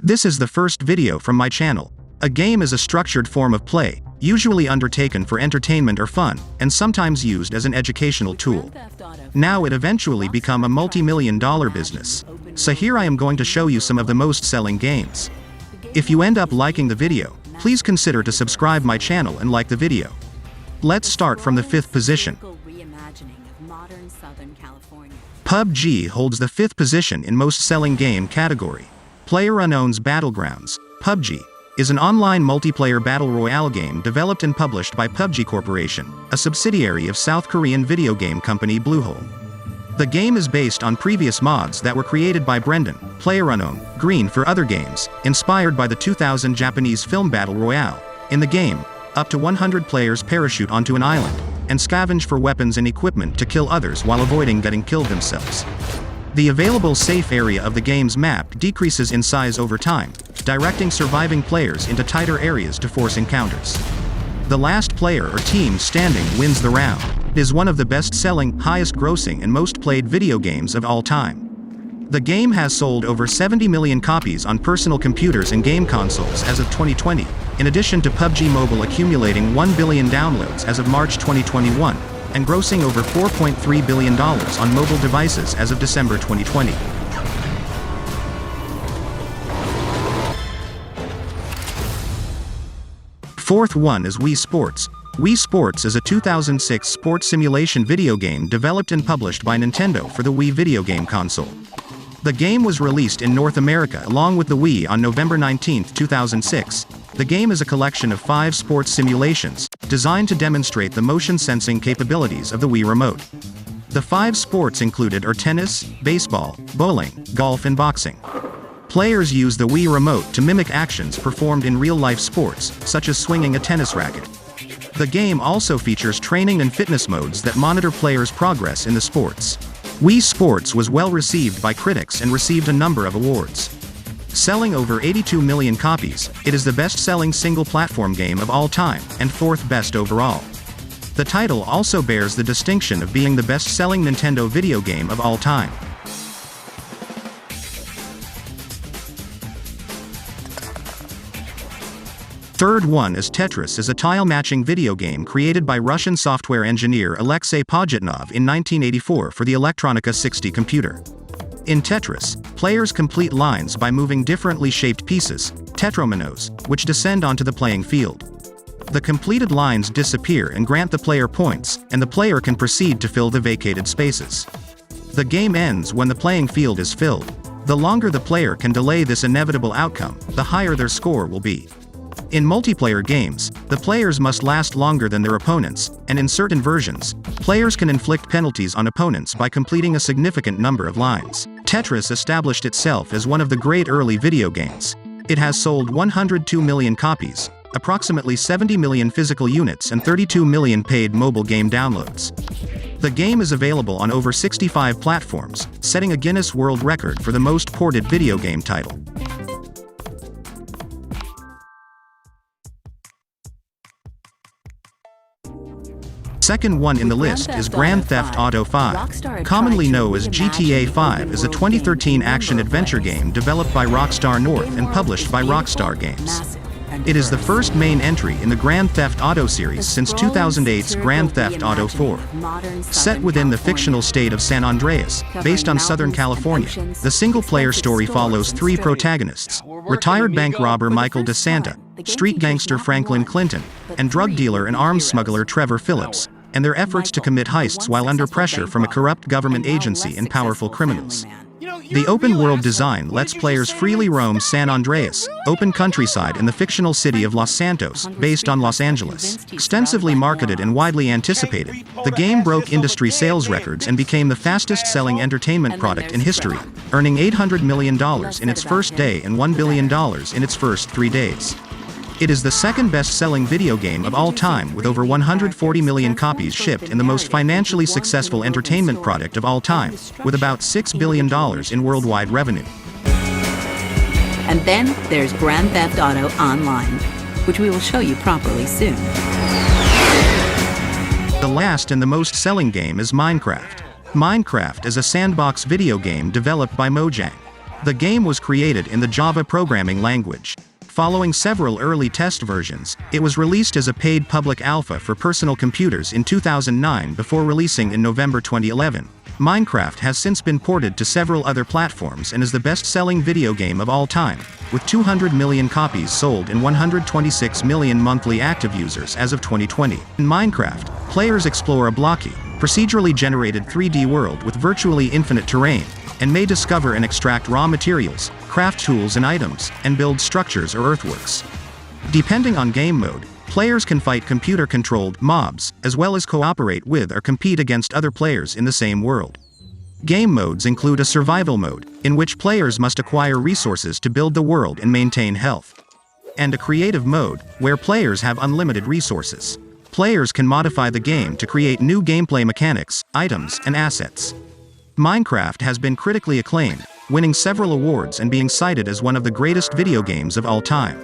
This is the first video from my channel. A game is a structured form of play, usually undertaken for entertainment or fun, and sometimes used as an educational tool. Now it eventually become a multi-million-dollar business. So here I am going to show you some of the most selling games. If you end up liking the video, please consider to subscribe my channel and like the video. Let's start from the 5th position. PUBG holds the 5th position in most selling game category. PlayerUnknown's Battlegrounds, PUBG, is an online multiplayer battle royale game developed and published by PUBG Corporation, a subsidiary of South Korean video game company Bluehole. The game is based on previous mods that were created by Brendan, PlayerUnknown, Green for other games, inspired by the 2000 Japanese film Battle Royale. In the game, up to 100 players parachute onto an island, and scavenge for weapons and equipment to kill others while avoiding getting killed themselves. The available safe area of the game's map decreases in size over time, directing surviving players into tighter areas to force encounters. The last player or team standing wins the round. It is one of the best-selling, highest-grossing and most-played video games of all time. The game has sold over 70 million copies on personal computers and game consoles as of 2020, in addition to PUBG Mobile accumulating 1 billion downloads as of March 2021, and grossing over $4.3 billion on mobile devices as of December 2020. Fourth one is Wii Sports. Wii Sports is a 2006 sports simulation video game developed and published by Nintendo for the Wii video game console. The game was released in North America along with the Wii on November 19, 2006. The game is a collection of 5 sports simulations, designed to demonstrate the motion sensing capabilities of the Wii remote. The 5 sports included are tennis, baseball, bowling, golf and boxing. Players use the Wii remote to mimic actions performed in real-life sports, such as swinging a tennis racket. The game also features training and fitness modes that monitor players' progress in the sports. Wii Sports was well received by critics and received a number of awards. Selling over 82 million copies, it is the best-selling single-platform game of all time, and 4th best overall. The title also bears the distinction of being the best-selling Nintendo video game of all time. Third one is Tetris, is a tile-matching video game created by Russian software engineer Alexei Pajitnov in 1984 for the Electronica 60 computer. In Tetris, players complete lines by moving differently shaped pieces, tetrominos, which descend onto the playing field. The completed lines disappear and grant the player points, and the player can proceed to fill the vacated spaces. The game ends when the playing field is filled. The longer the player can delay this inevitable outcome, the higher their score will be. In multiplayer games, the players must last longer than their opponents, and in certain versions, players can inflict penalties on opponents by completing a significant number of lines. Tetris established itself as one of the great early video games. It has sold 102 million copies, approximately 70 million physical units and 32 million paid mobile game downloads. The game is available on over 65 platforms, setting a Guinness World Record for the most ported video game title. Second one in the list is Grand Theft Auto 5. Commonly known as GTA 5, is a 2013 action-adventure game developed by Rockstar North and published by Rockstar Games. It is the first main entry in the Grand Theft Auto series since 2008's Grand Theft Auto 4. Set within the fictional state of San Andreas, based on Southern California, the single-player story follows 3 protagonists: retired bank robber Michael DeSanta, street gangster Franklin Clinton, and drug dealer and arms smuggler Trevor Phillips, and their efforts to commit heists while under pressure from a corrupt government agency and powerful criminals. The open-world design lets players freely roam San Andreas, open countryside in the fictional city of Los Santos, based on Los Angeles. Extensively marketed and widely anticipated, the game broke industry sales records and became the fastest-selling entertainment product in history, earning $800 million in its first day and $1 billion in its first 3 days. It is the second best-selling video game of all time with over 140 million copies shipped and the most financially successful entertainment product of all time, with about $6 billion in worldwide revenue. And then there's Grand Theft Auto Online, which we will show you properly soon. The last and the most selling game is Minecraft. Minecraft is a sandbox video game developed by Mojang. The game was created in the Java programming language. Following several early test versions, it was released as a paid public alpha for personal computers in 2009 before releasing in November 2011. Minecraft has since been ported to several other platforms and is the best-selling video game of all time, with 200 million copies sold and 126 million monthly active users as of 2020. In Minecraft, players explore a blocky, procedurally generated 3D world with virtually infinite terrain, and may discover and extract raw materials, craft tools and items, and build structures or earthworks. Depending on game mode, players can fight computer-controlled mobs, as well as cooperate with or compete against other players in the same world. Game modes include a survival mode, in which players must acquire resources to build the world and maintain health, and a creative mode, where players have unlimited resources. Players can modify the game to create new gameplay mechanics, items, and assets. Minecraft has been critically acclaimed, winning several awards and being cited as one of the greatest video games of all time.